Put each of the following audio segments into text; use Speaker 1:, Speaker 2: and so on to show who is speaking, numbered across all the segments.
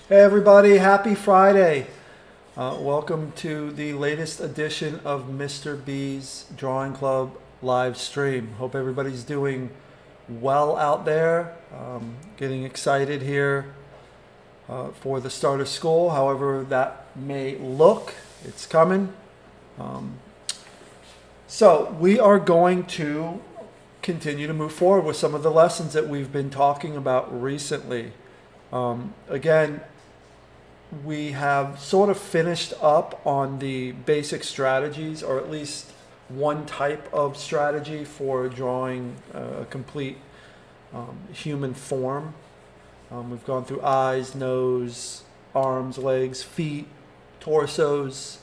Speaker 1: Hey everybody, happy Friday. Welcome to the latest edition of Mr. B's Drawing Club live stream. Hope everybody's doing well out there. Getting excited here for the start of school, however that may look. It's coming. So we are going to continue to move forward with some of the lessons that we've been talking about recently. Again, we have sort of finished up on the basic strategies, or at least one type of strategy for drawing a complete human form. We've gone through eyes, nose, arms, legs, feet, torsos,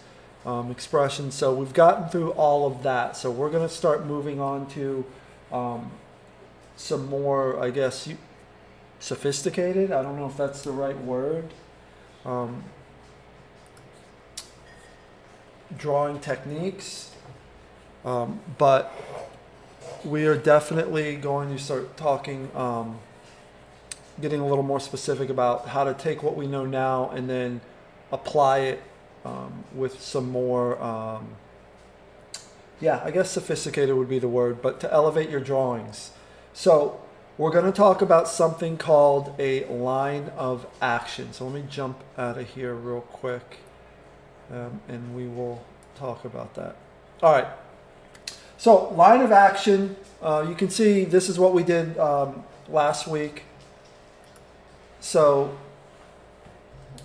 Speaker 1: expressions. So we've gotten through all of that. So we're going to start moving on to some more, I guess, sophisticated. I don't know if that's the right word. Drawing techniques, but we are definitely going to start talking, getting a little more specific about how to take what we know now and then apply it with some more, I guess sophisticated would be the word, but to elevate your drawings. So we're going to talk about something called a line of action. So let me jump out of here real quick, and we will talk about that. All right. So line of action, you can see this is what we did last week. So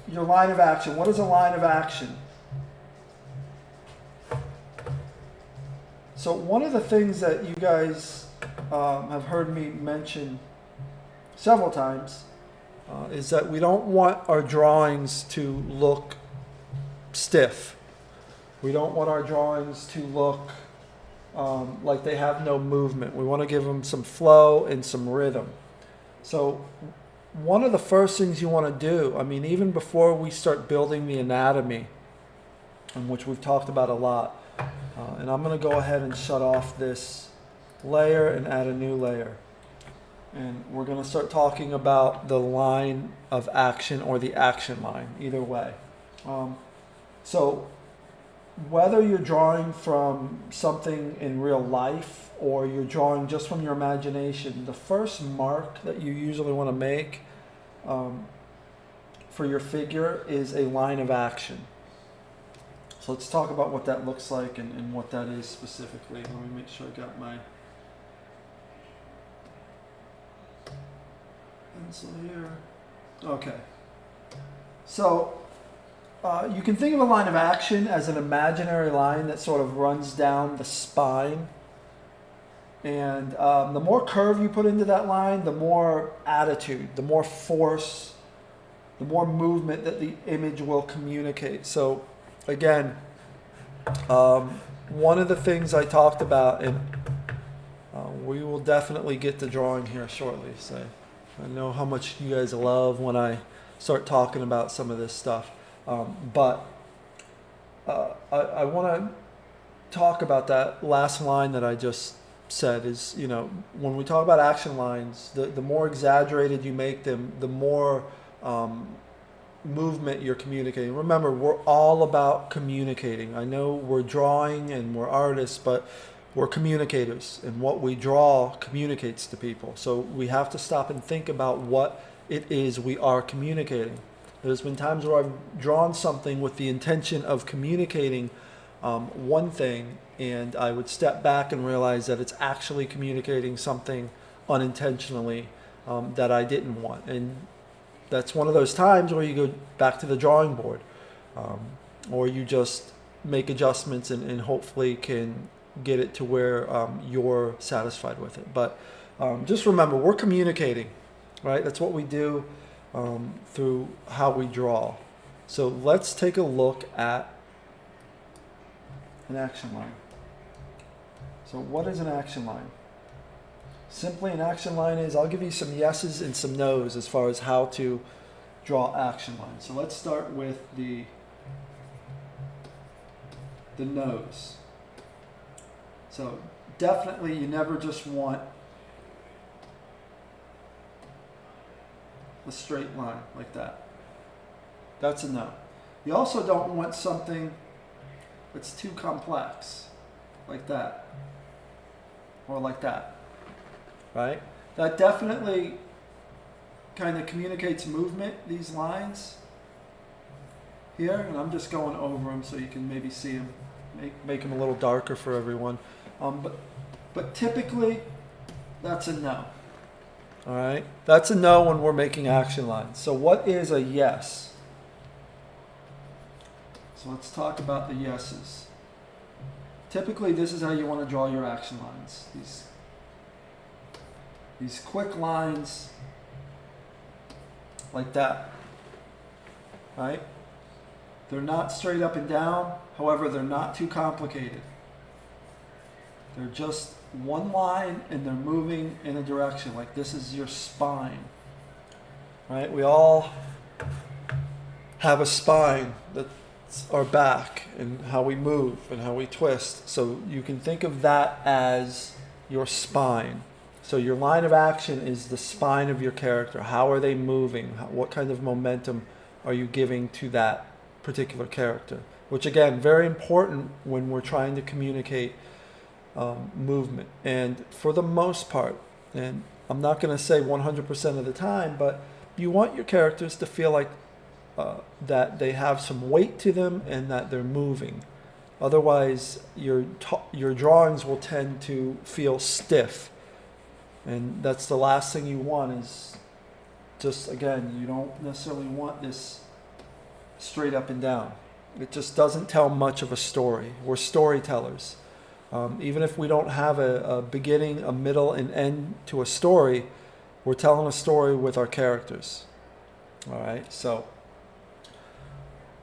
Speaker 1: your line of action. What is a line of action? So one of the things that you guys have heard me mention several times is that we don't want our drawings to look stiff. We don't want our drawings to look like they have no movement. We want to give them some flow and some rhythm. So one of the first things you want to do, I mean, even before we start building the anatomy, which we've talked about a lot, and I'm going to go ahead and shut off this layer and add a new layer, and we're going to start talking about the line of action or the action line, either way. So whether you're drawing from something in real life or you're drawing just from your imagination, the first mark that you usually want to make for your figure is a line of action. So let's talk about what that looks like and what that is specifically. Let me make sure I got my pencil here. Okay. So you can think of a line of action as an imaginary line that sort of runs down the spine And the more curve you put into that line, the more attitude, the more force, the more movement that the image will communicate. So again, one of the things I talked about, and we will definitely get to drawing here shortly. So I know how much you guys love when I start talking about some of this stuff. But I want to talk about that last line that I just said is, you know, when we talk about action lines, the more exaggerated you make them, the more movement you're communicating. Remember, we're all about communicating. I know we're drawing and we're artists, but we're communicators, and what we draw communicates to people. So we have to stop and think about what it is we are communicating. There's been times where I've drawn something with the intention of communicating one thing, and I would step back and realize that it's actually communicating something unintentionally that I didn't want. And that's one of those times where you go back to the drawing board, or you just make adjustments and hopefully can get it to where you're satisfied with it. But just remember, we're communicating, right? That's what we do through how we draw. So let's take a look at an action line. So what is an action line? Simply, an action line is, I'll give you some yeses and some nos as far as how to draw action lines. So let's start with the nose. So definitely you never just want a straight line like that. That's a no. You also don't want something that's too complex, like that, or like that, right? That definitely kind of communicates movement, these lines here, and I'm just going over them so you can maybe see them, make them a little darker for everyone. But typically, that's a no. All right, that's a no when we're making action lines. So what is a yes? So let's talk about the yeses. Typically, this is how you want to draw your action lines. These quick lines like that, right? They're not straight up and down. However, they're not too complicated. They're just one line and they're moving in a direction. Like this is your spine, right? We all have a spine. That's our back and how we move and how we twist. So you can think of that as your spine. So your line of action is the spine of your character. How are they moving? What kind of momentum are you giving to that particular character? Which again, very important when we're trying to communicate movement. And for the most part, and I'm not going to say 100% of the time, but you want your characters to feel like that they have some weight to them and that they're moving. Otherwise, your drawings will tend to feel stiff. And that's the last thing you want is just, again, you don't necessarily want this straight up and down. It just doesn't tell much of a story. We're storytellers. Even if we don't have a beginning, a middle, and end to a story, we're telling a story with our characters. All right, so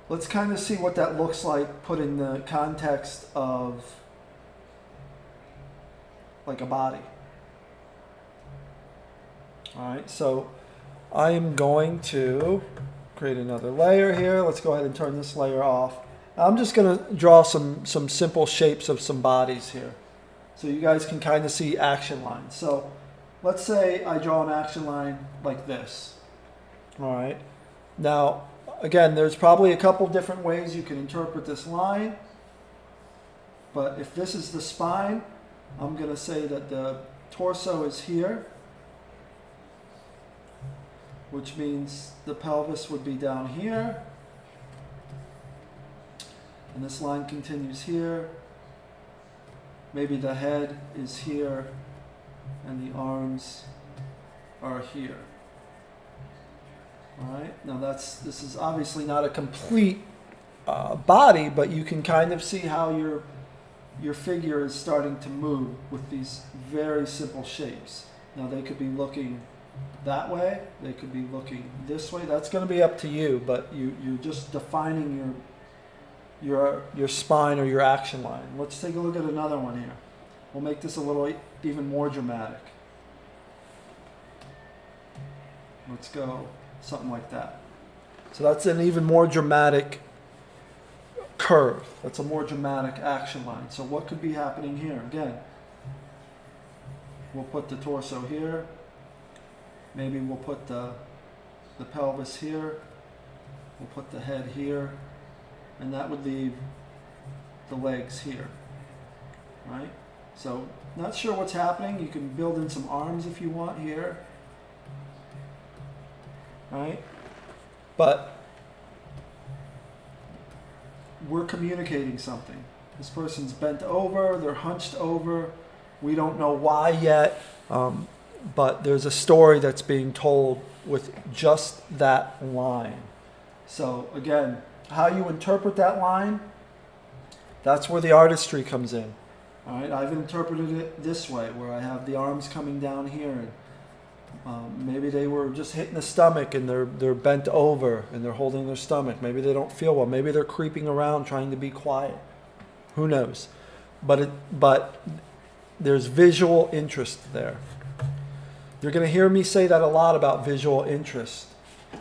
Speaker 1: let's kind of see what that looks like put in the context of like a body. All right, so I am going to create another layer here. Let's go ahead and turn this layer off. I'm just going to draw some simple shapes of some bodies here so you guys can kind of see action lines. So let's say I draw an action line like this. All right. Now, again, there's probably a couple different ways you can interpret this line. But if this is the spine, I'm going to say that the torso is here, which means the pelvis would be down here. And this line continues here. Maybe the head is here and the arms are here. All right, now this is obviously not a complete body, but you can kind of see how you're your figure is starting to move with these very simple shapes. Now they could be looking that way, they could be looking this way. That's going to be up to you, but you're just defining your spine or your action line. Let's take a look at another one here. We'll make this a little even more dramatic. Let's go something like that. So that's an even more dramatic curve. That's a more dramatic action line. So what could be happening here? Again, we'll put the torso here. Maybe we'll put the pelvis here. We'll put the head here. And that would leave the legs here. Right? So not sure what's happening. You can build in some arms if you want here. Right? But we're communicating something. This person's bent over, they're hunched over. We don't know why yet, but there's a story that's being told with just that line. So again, how you interpret that line, that's where the artistry comes in. All right, I've interpreted it this way, where I have the arms coming down here, and maybe they were just hitting the stomach and they're bent over and they're holding their stomach. Maybe they don't feel well. Maybe they're creeping around trying to be quiet. Who knows? But there's visual interest there. You're going to hear me say that a lot about visual interest.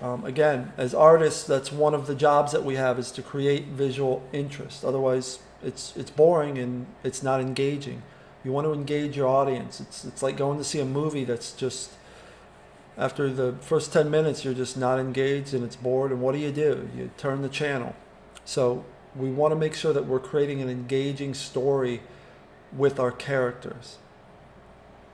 Speaker 1: Again, as artists, that's one of the jobs that we have, is to create visual interest. Otherwise, it's boring and it's not engaging. You want to engage your audience. It's like going to see a movie that's just, after the first 10 minutes, you're just not engaged and it's bored. And what do? You turn the channel. So we want to make sure that we're creating an engaging story with our characters.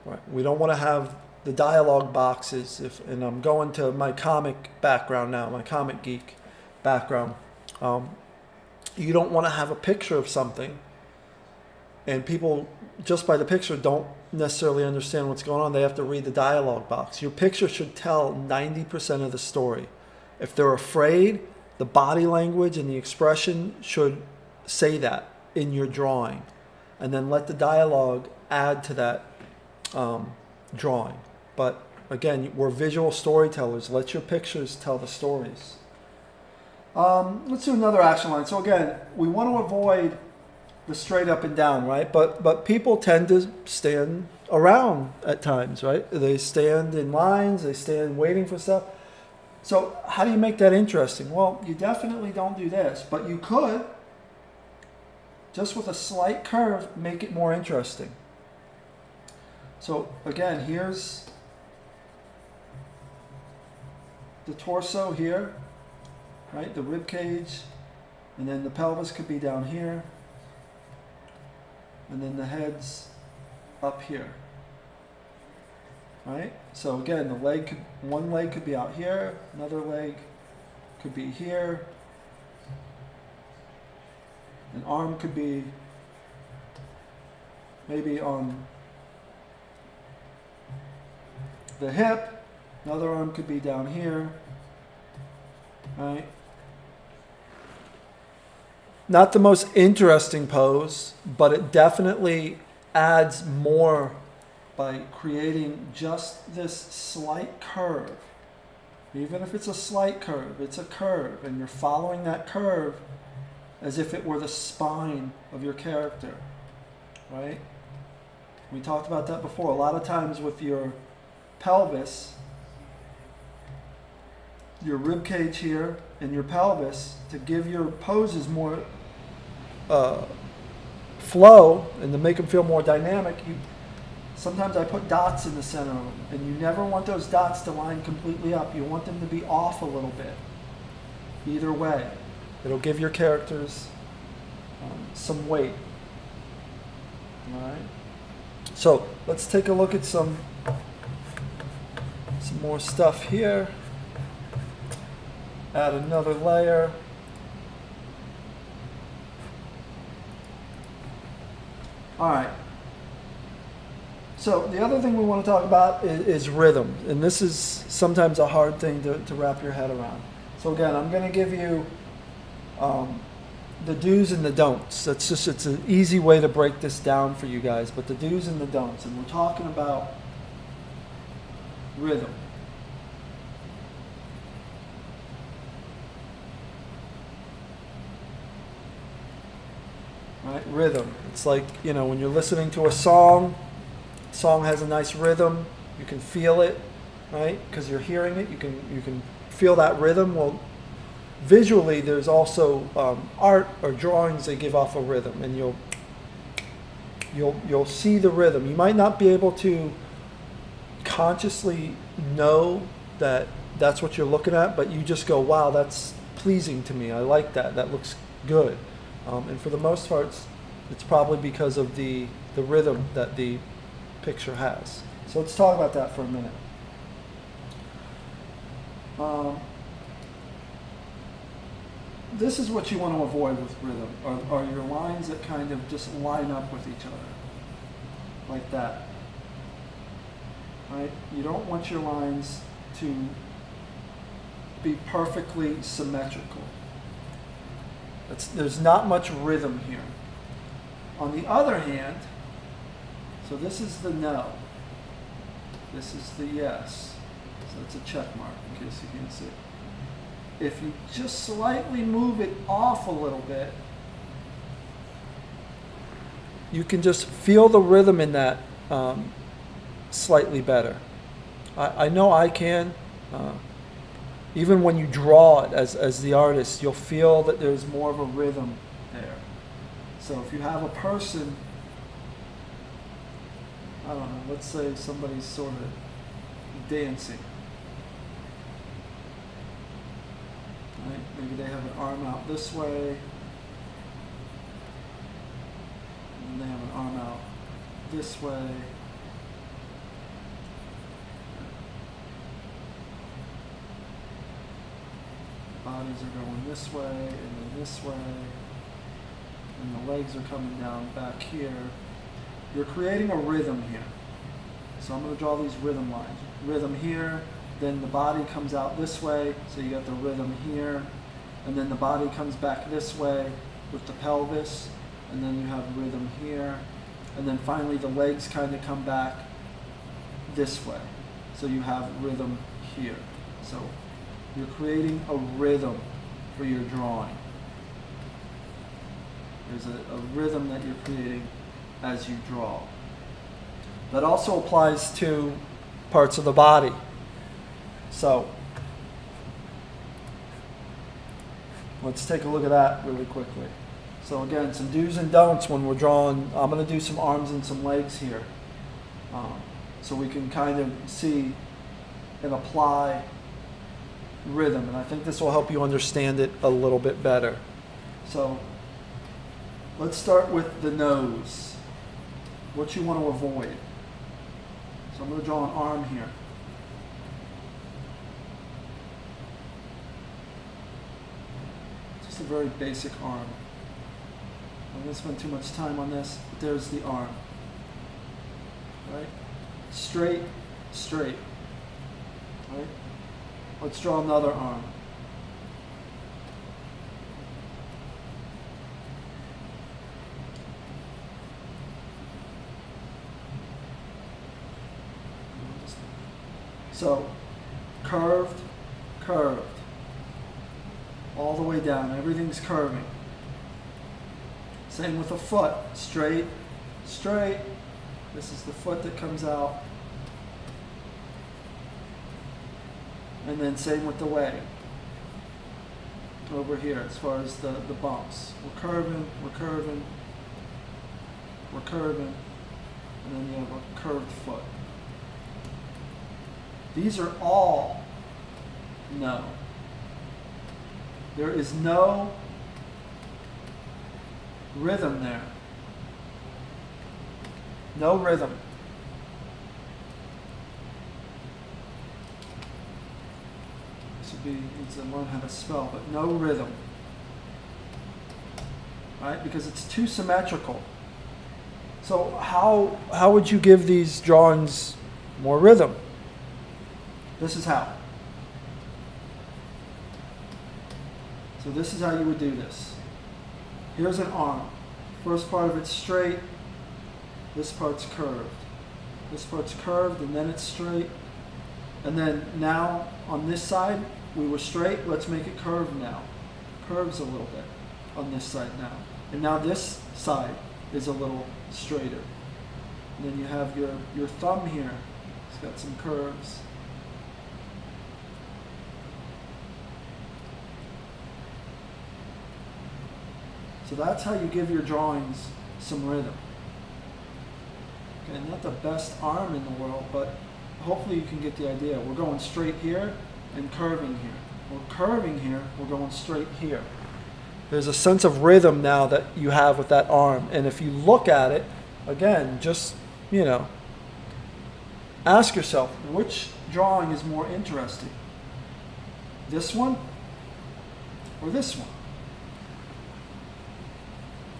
Speaker 1: Right? We don't want to have the dialogue boxes. And I'm going to my comic background now, my comic geek background. You don't want to have a picture of something and people, just by the picture, don't necessarily understand what's going on. They have to read the dialogue box. Your picture should tell 90% of the story. If they're afraid, the body language and the expression should say that in your drawing. And then let the dialogue add to that drawing. But again, we're visual storytellers. Let your pictures tell the stories. Let's do another action line. So again, we want to avoid the straight up and down, right? But people tend to stand around at times, right? They stand in lines, they stand waiting for stuff. So how do you make that interesting? Well, you definitely don't do this, but you could, just with a slight curve, make it more interesting. So again, here's the torso here, right? The rib cage, and then the pelvis could be down here. And then the head's up here, right? So again, one leg could be out here, another leg could be here, an arm could be maybe on the hip, another arm could be down here, right? Not the most interesting pose, but it definitely adds more by creating just this slight curve. Even if it's a slight curve, it's a curve, and you're following that curve as if it were the spine of your character, right? We talked about that before. A lot of times with your pelvis, your rib cage here and your pelvis, to give your poses more flow and to make them feel more dynamic, sometimes I put dots in the center of them, and you never want those dots to line completely up. You want them to be off a little bit. Either way, it'll give your characters some weight. All right. So let's take a look at some more stuff here. Add another layer. All right. So the other thing we want to talk about is rhythm. And this is sometimes a hard thing to wrap your head around. So again, I'm going to give you the do's and the don'ts. It's an easy way to break this down for you guys, but the do's and the don'ts. And we're talking about rhythm. Right? Rhythm. It's like, when you're listening to a song has a nice rhythm, you can feel it, right? Because you're hearing it, you can feel that rhythm. Well, visually, there's also art or drawings that give off a rhythm, and you'll see the rhythm. You might not be able to consciously know that that's what you're looking at, but you just go, wow, that's pleasing to me. I like that. That looks good. And for the most part, it's probably because of the rhythm that the picture has. So let's talk about that for a minute. This is what you want to avoid with rhythm, are your lines that kind of just line up with each other, like that. Right? You don't want your lines to be perfectly symmetrical. There's not much rhythm here. On the other hand, so this is the no. This is the yes. So it's a check mark in case you can't see it. If you just slightly move it off a little bit, you can just feel the rhythm in that slightly better. I know I can. Even when you draw it as the artist, you'll feel that there's more of a rhythm there. So if you have a person, I don't know, let's say somebody's sort of dancing. Right? Maybe they have an arm out this way, and they have an arm out this way. Bodies are going this way, and then this way, and the legs are coming down back here. You're creating a rhythm here. So I'm going to draw these rhythm lines. Rhythm here, then the body comes out this way, so you got the rhythm here, and then the body comes back this way with the pelvis, and then you have rhythm here, and then finally the legs kind of come back this way, so you have rhythm here. So you're creating a rhythm for your drawing. There's a rhythm that you're creating as you draw. That also applies to parts of the body. So let's take a look at that really quickly. So again, some do's and don'ts when we're drawing. I'm going to do some arms and some legs here, so we can kind of see and apply rhythm, and I think this will help you understand it a little bit better. So let's start with the nose. What you want to avoid. So I'm going to draw an arm here. Just a very basic arm. I'm going to spend too much time on this, but there's the arm. Right? Straight, straight. Right? Let's draw another arm. So, curved, curved. All the way down. Everything's curving. Same with a foot. Straight, straight. This is the foot that comes out. And then same with the leg. Over here, as far as the bumps. We're curving, we're curving, we're curving, and then you have a curved foot. These are all no. There is no rhythm there. No rhythm. Needs to learn how to spell, but no rhythm. Right? Because it's too symmetrical. So how would you give these drawings more rhythm? This is how. So this is how you would do this. here's an arm. First part of it's straight, this part's curved. This part's curved and then it's straight. And then now on this side, we were straight, let's make it curved now. Curves a little bit on this side now. And now this side is a little straighter. And then you have your thumb here. It's got some curves. So that's how you give your drawings some rhythm. Okay, not the best arm in the world, but hopefully you can get the idea. We're going straight here and curving here. We're curving here, we're going straight here. There's a sense of rhythm now that you have with that arm. And if you look at it, again, just, ask yourself, which drawing is more interesting? This one or this one?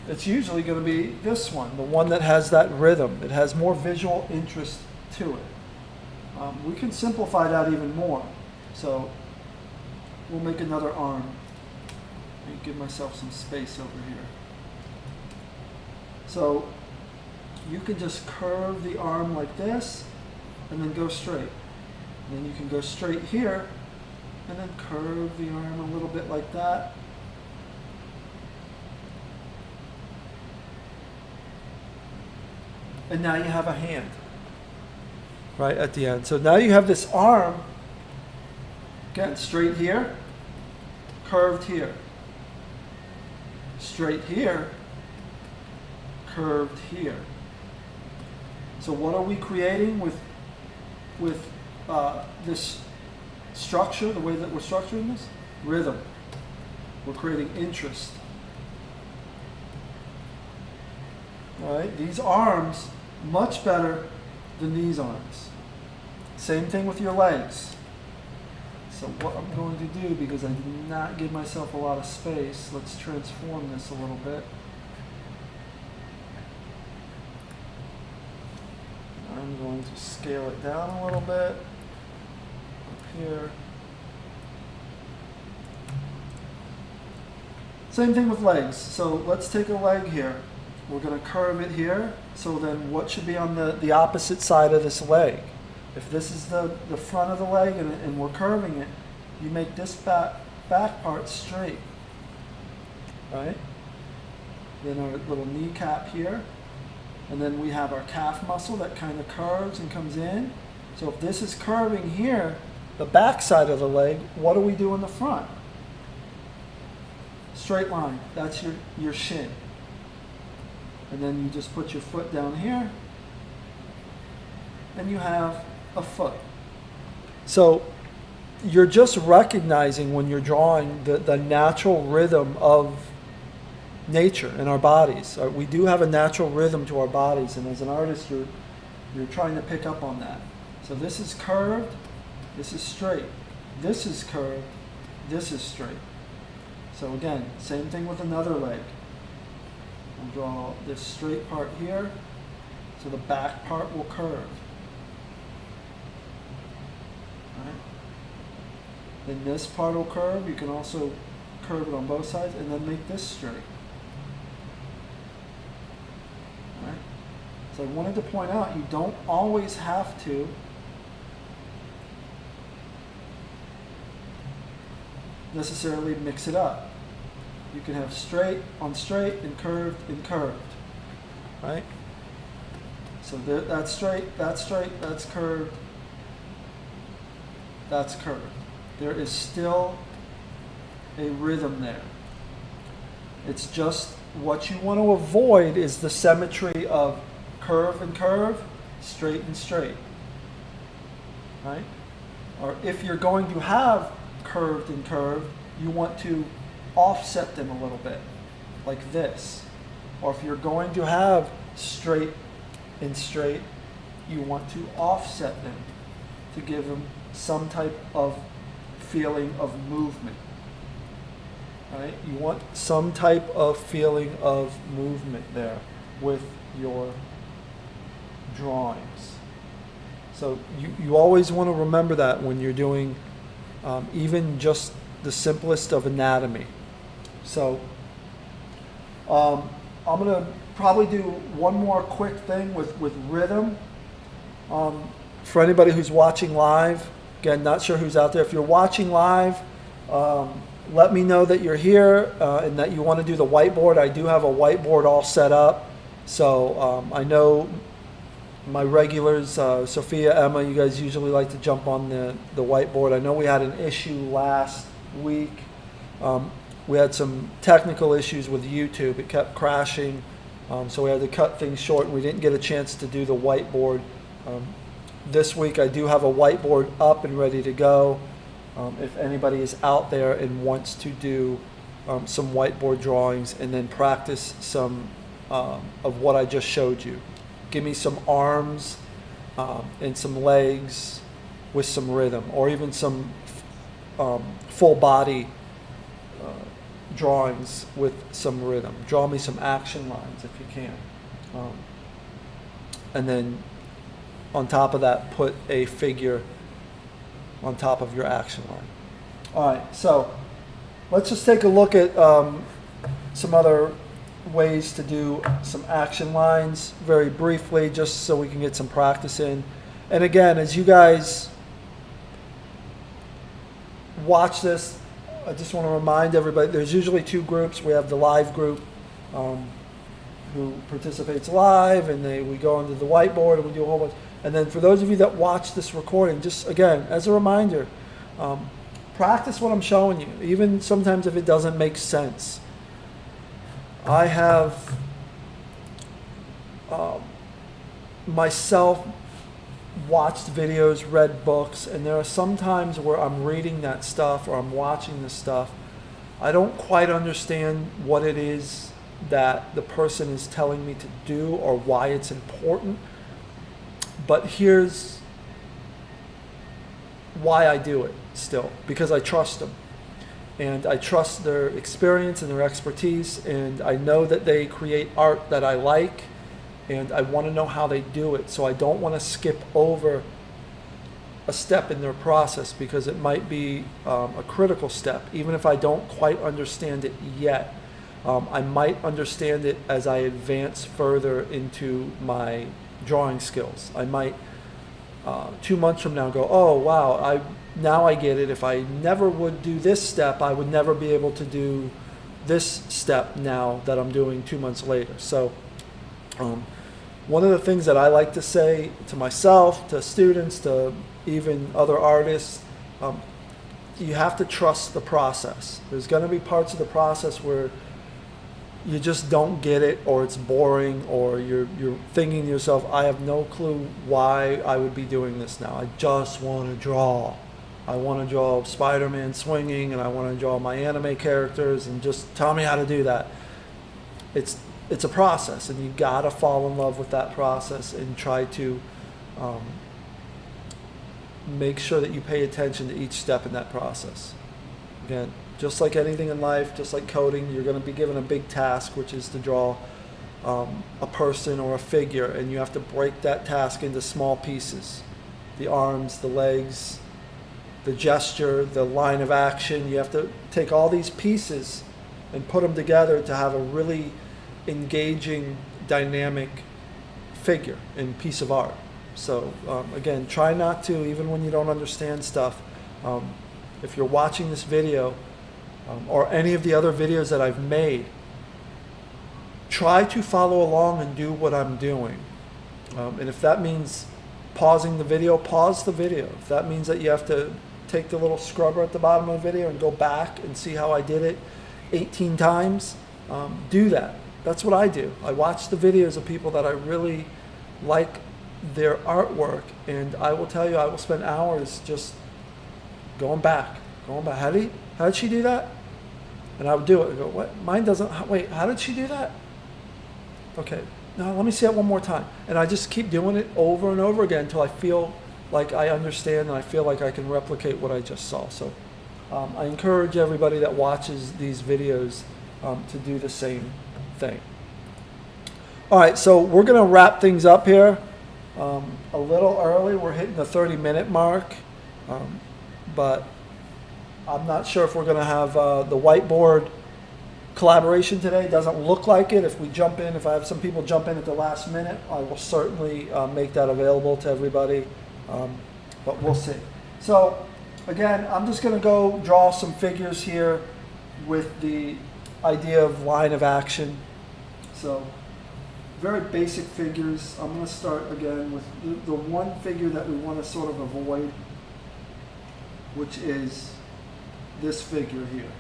Speaker 1: It's usually going to be this one, the one that has that rhythm. It has more visual interest to it. We can simplify that even more. So we'll make another arm. Let me give myself some space over here. So you can just curve the arm like this and then go straight. And then you can go straight here and then curve the arm a little bit like that. And now you have a hand right at the end. So now you have this arm, again, straight here, curved here. Straight here, curved here. So what are we creating with this structure, the way that we're structuring this? Rhythm. We're creating interest. All right, these arms, much better than these arms. Same thing with your legs. So what I'm going to do, because I did not give myself a lot of space, let's transform this a little bit. I'm going to scale it down a little bit, up here. Same thing with legs. So let's take a leg here. We're going to curve it here. So then what should be on the opposite side of this leg? If this is the front of the leg and we're curving it, you make this back part straight, right? Then our little kneecap here. And then we have our calf muscle that kind of curves and comes in. So if this is curving here, the back side of the leg, what do we do in the front? Straight line, that's your shin. And then you just put your foot down here, and you have a foot. So you're just recognizing when you're drawing the natural rhythm of nature in our bodies. We do have a natural rhythm to our bodies, and as an artist, you're trying to pick up on that. So this is curved, this is straight. This is curved, this is straight. So again, same thing with another leg. We'll draw this straight part here, so the back part will curve. Right? Then this part will curve. You can also curve it on both sides, and then make this straight. Right? So I wanted to point out, you don't always have to necessarily mix it up. You can have straight on straight and curved, right? So that's straight, that's curved, that's curved. There is still a rhythm there. It's just what you want to avoid is the symmetry of curve and curve, straight and straight, right? Or if you're going to have curved and curved, you want to offset them a little bit, like this. Or if you're going to have straight and straight, you want to offset them to give them some type of feeling of movement. Right? You want some type of feeling of movement there with your drawings. So you always want to remember that when you're doing even just the simplest of anatomy. So I'm gonna probably do one more quick thing with rhythm. For anybody who's watching live, again, not sure who's out there. If you're watching live, let me know that you're here and that you want to do the whiteboard. I do have a whiteboard all set up. So I know my regulars, Sophia, Emma, you guys usually like to jump on the whiteboard. I know we had an issue last week. We had some technical issues with YouTube. It kept crashing. So we had to cut things short and we didn't get a chance to do the whiteboard. This week I do have a whiteboard up and ready to go. If anybody is out there and wants to do some whiteboard drawings and then practice some of what I just showed you. Give me some arms and some legs with some rhythm, or even some full body drawings with some rhythm. Draw me some action lines if you can. And then on top of that, put a figure on top of your action line. All right, so let's just take a look at some other ways to do some action lines very briefly, just so we can get some practice in. And again, as you guys watch this, I just want to remind everybody, there's usually two groups. We have the live group who participates live, and we go into the whiteboard and we do a whole bunch. And then for those of you that watch this recording, just again, as a reminder, practice what I'm showing you, even sometimes if it doesn't make sense. I have myself watched videos, read books, and there are some times where I'm reading that stuff or I'm watching this stuff. I don't quite understand what it is that the person is telling me to do or why it's important. But here's why I do it still, because I trust them. And I trust their experience and their expertise, and I know that they create art that I like, and I want to know how they do it. So I don't want to skip over a step in their process because it might be a critical step, even if I don't quite understand it yet. I might understand it as I advance further into my drawing skills. I might 2 months from now go, oh wow, now I get it. If I never would do this step, I would never be able to do this step now that I'm doing 2 months later. So one of the things that I like to say to myself, to students, to even other artists, you have to trust the process. There's going to be parts of the process where you just don't get it, or it's boring, or you're thinking to yourself, I have no clue why I would be doing this now. I just want to draw. I want to draw Spider-Man swinging, and I want to draw my anime characters, and just tell me how to do that. It's a process, and you gotta fall in love with that process and try to make sure that you pay attention to each step in that process. Again, just like anything in life, just like coding, you're going to be given a big task, which is to draw a person or a figure, and you have to break that task into small pieces. The arms, the legs, the gesture, the line of action. You have to take all these pieces and put them together to have a really engaging, dynamic figure and piece of art. So again, try not to, even when you don't understand stuff, if you're watching this video, or any of the other videos that I've made, try to follow along and do what I'm doing. And if that means pausing the video, pause the video. If that means that you have to take the little scrubber at the bottom of the video and go back and see how I did it 18 times, do that. That's what I do. I watch the videos of people that I really like their artwork, and I will tell you, I will spend hours just going back. How did she do that? And I would do it. I go, what? Mine doesn't. Wait, how did she do that? Okay, now let me see that one more time. And I just keep doing it over and over again until I feel like I understand and I feel like I can replicate what I just saw. So I encourage everybody that watches these videos to do the same thing. All right, so we're going to wrap things up here a little early. We're hitting the 30-minute mark, but I'm not sure if we're going to have the whiteboard collaboration today. It doesn't look like it. If we jump in, if I have some people jump in at the last minute, I will certainly make that available to everybody. But we'll see. So again, I'm just going to go draw some figures here with the idea of line of action. So very basic figures. I'm going to start again with the one figure that we want to sort of avoid, which is this figure here.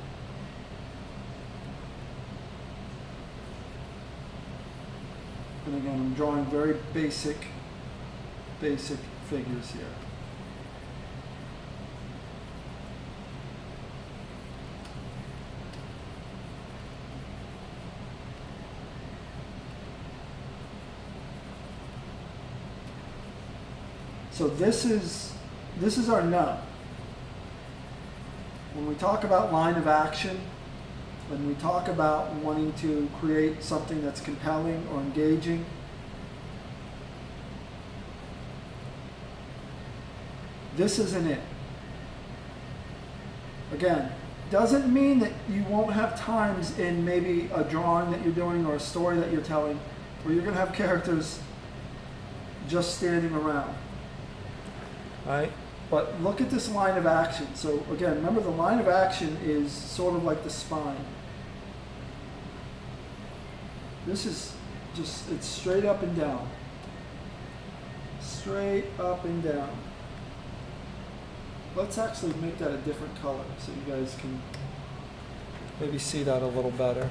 Speaker 1: And again, I'm drawing very basic figures here. So this is our nub. When we talk about line of action, when we talk about wanting to create something that's compelling or engaging, this isn't it. Again, doesn't mean that you won't have times in maybe a drawing that you're doing or a story that you're telling where you're going to have characters just standing around. Right? But look at this line of action. So again, remember the line of action is sort of like the spine. This is just, it's straight up and down. Straight up and down. Let's actually make that a different color so you guys can maybe see that a little better.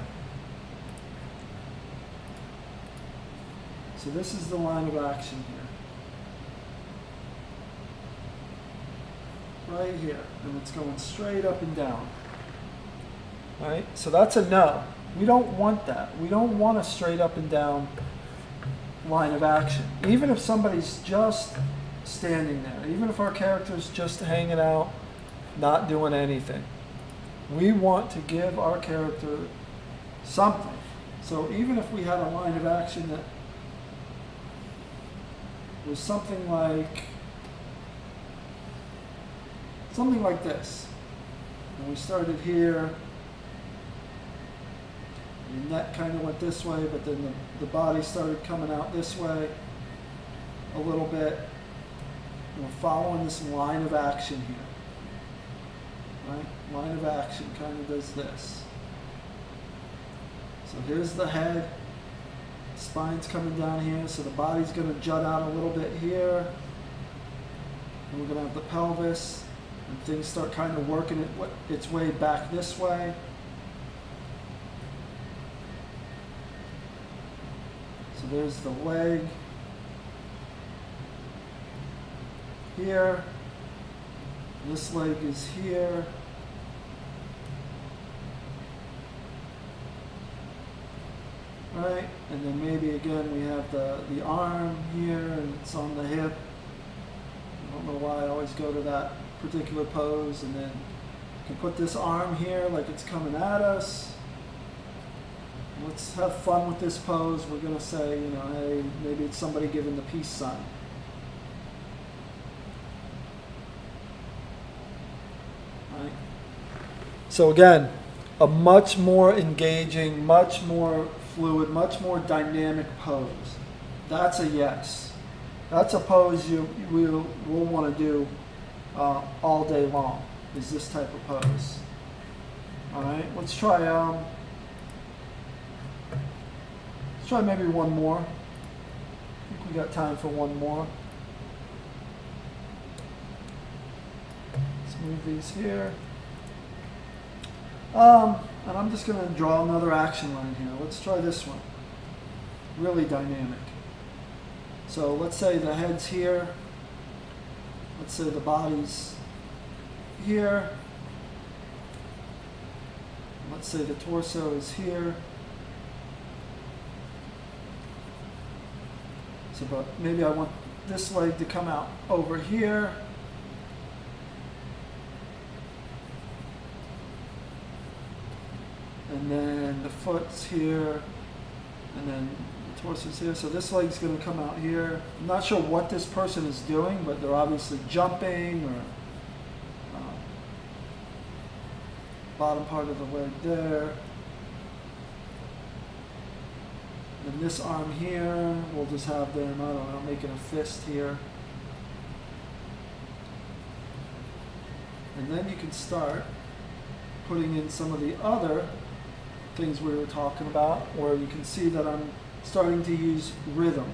Speaker 1: So this is the line of action here. Right here, and it's going straight up and down. Right? So that's a no. We don't want that. We don't want a straight up and down line of action. Even if somebody's just standing there, even if our character's just hanging out, not doing anything, we want to give our character something. So even if we had a line of action that was something like this. And we started here, the neck kind of went this way, but then the body started coming out this way a little bit. And we're following this line of action here. Right? Line of action kind of does this. So here's the head, spine's coming down here, so the body's going to jut out a little bit here. And we're going to have the pelvis. And things start kind of working its way back this way. So there's the leg here. This leg is here. Right? And then maybe again we have the arm here and it's on the hip. I don't know why I always go to that particular pose, and then you can put this arm here like it's coming at us. Let's have fun with this pose. We're going to say, you know, hey, maybe it's somebody giving the peace sign. Right? So again, a much more engaging, much more fluid, much more dynamic pose. That's a yes. That's a pose we'll want to do all day long, is this type of pose. All right, let's try maybe one more. I think we got time for one more. Let's move these here. And I'm just going to draw another action line here. Let's try this one. Really dynamic. So let's say the head's here. Let's say the body's here. Let's say the torso is here. So, but maybe I want this leg to come out over here. And then the foot's here. And then torso's here, so this leg's going to come out here. I'm not sure what this person is doing, but they're obviously jumping, or bottom part of the leg there. And this arm here, we'll just have them, I don't know, making a fist here. And then you can start putting in some of the other things we were talking about, where you can see that I'm starting to use rhythm.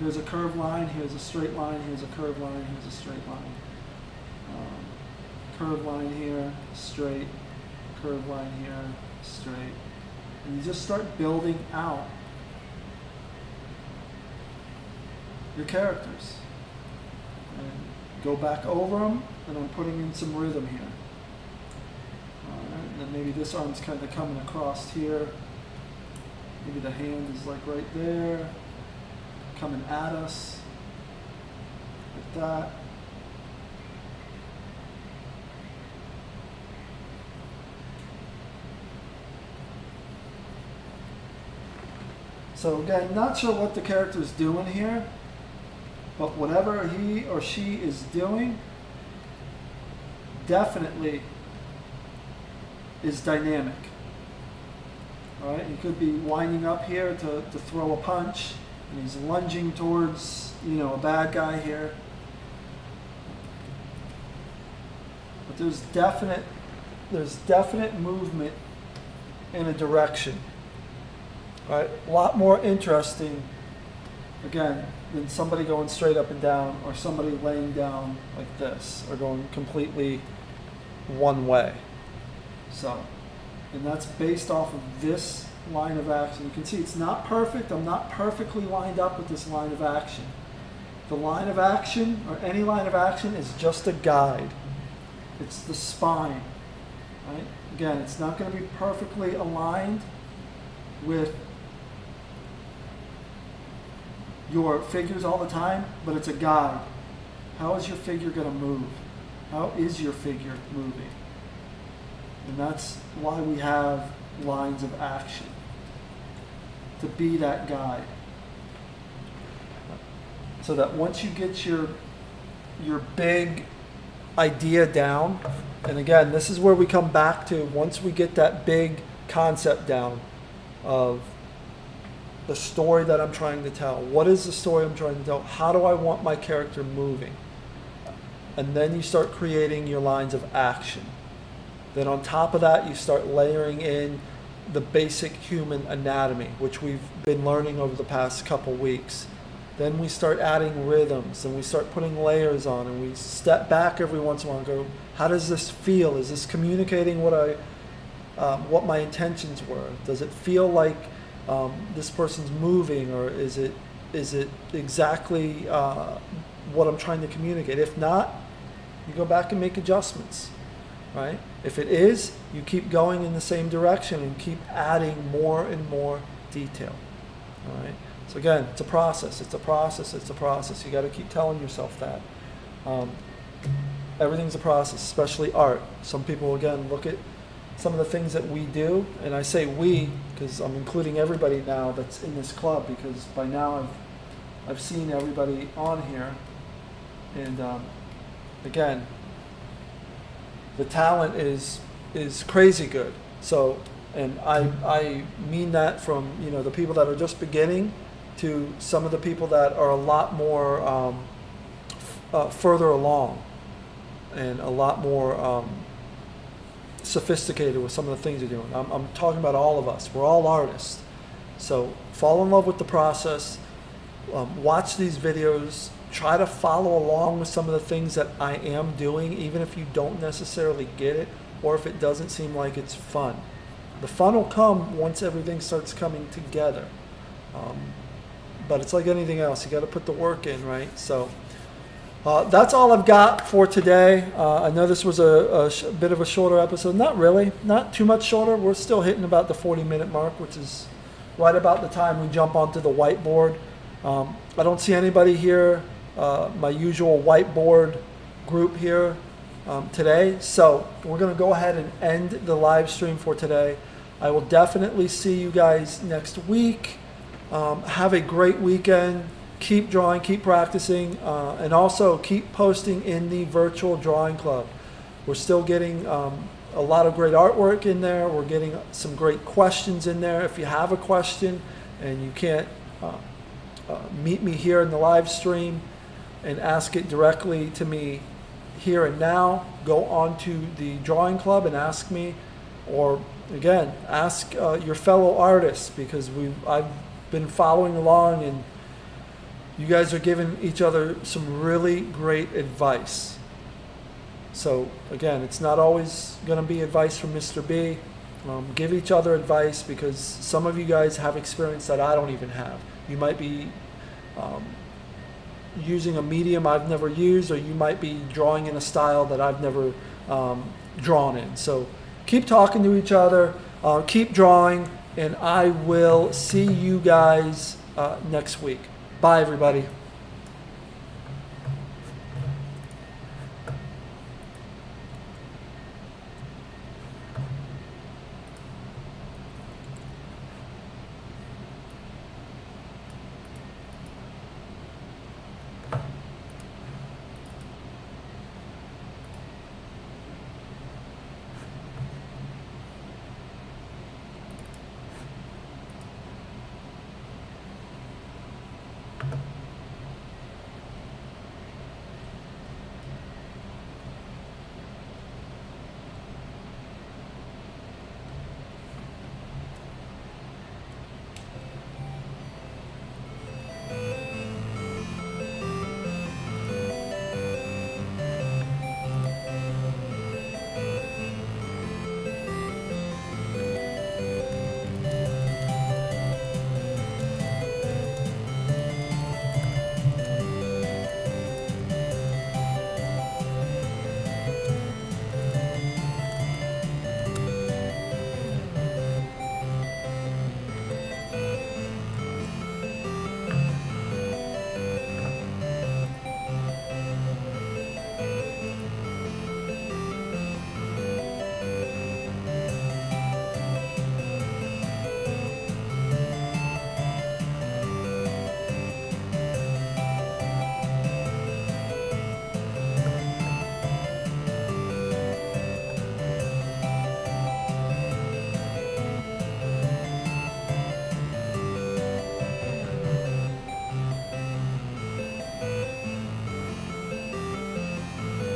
Speaker 1: Here's a curved line, here's a straight line, here's a curved line, here's a straight line. Curved line here, straight, curved line here, straight. And you just start building out your characters. And go back over them, and I'm putting in some rhythm here. Alright, and then maybe this arm's kind of coming across here. Maybe the hand is like right there, coming at us, like that. So again, not sure what the character's doing here, but whatever he or she is doing definitely is dynamic. All right, he could be winding up here to throw a punch, and he's lunging towards, a bad guy here. But there's definite movement in a direction. All right, a lot more interesting, again, than somebody going straight up and down, or somebody laying down like this, or going completely one way. So, and that's based off of this line of action. You can see it's not perfect. I'm not perfectly lined up with this line of action. The line of action, or any line of action, is just a guide. It's the spine, right? Again, it's not going to be perfectly aligned with your figures all the time, but it's a guide. How is your figure going to move? How is your figure moving? And that's why we have lines of action, to be that guide. So that once you get your big idea down, and again, this is where we come back to, once we get that big concept down of the story that I'm trying to tell. What is the story I'm trying to tell? How do I want my character moving? And then you start creating your lines of action. Then on top of that, you start layering in the basic human anatomy, which we've been learning over the past couple weeks. Then we start adding rhythms, and we start putting layers on, and we step back every once in a while and go, how does this feel? Is this communicating what my intentions were? Does it feel like this person's moving, or is it exactly what I'm trying to communicate? If not, you go back and make adjustments, right? If it is, you keep going in the same direction and keep adding more and more detail, all right? So again, it's a process, it's a process, it's a process. You got to keep telling yourself that. Everything's a process, especially art. Some people, again, look at some of the things that we do, and I say we because I'm including everybody now that's in this club, because by now I've seen everybody on here, and again, the talent is crazy good. So, and I mean that from the people that are just beginning to some of the people that are a lot more further along and a lot more sophisticated with some of the things they're doing. I'm talking about all of us. We're all artists. So fall in love with the process. Watch these videos. Try to follow along with some of the things that I am doing, even if you don't necessarily get it, or if it doesn't seem like it's fun. The fun will come once everything starts coming together. But it's like anything else. You got to put the work in, right? So that's all I've got for today. I know this was a bit of a shorter episode. Not really. Not too much shorter. We're still hitting about the 40-minute mark, which is right about the time we jump onto the whiteboard. I don't see anybody here, my usual whiteboard group here today. So we're going to go ahead and end the live stream for today. I will definitely see you guys next week. Have a great weekend. Keep drawing, keep practicing, and also keep posting in the virtual drawing club. We're still getting a lot of great artwork in there. We're getting some great questions in there. If you have a question and you can't meet me here in the live stream and ask it directly to me here and now, go on to the drawing club and ask me, or again, ask your fellow artists, because I've been following along and you guys are giving each other some really great advice. So again, it's not always going to be advice from Mr. B. Give each other advice, because some of you guys have experience that I don't even have. You might be using a medium I've never used, or you might be drawing in a style that I've never drawn in. So keep talking to each other, keep drawing, and I will see you guys next week. Bye, everybody.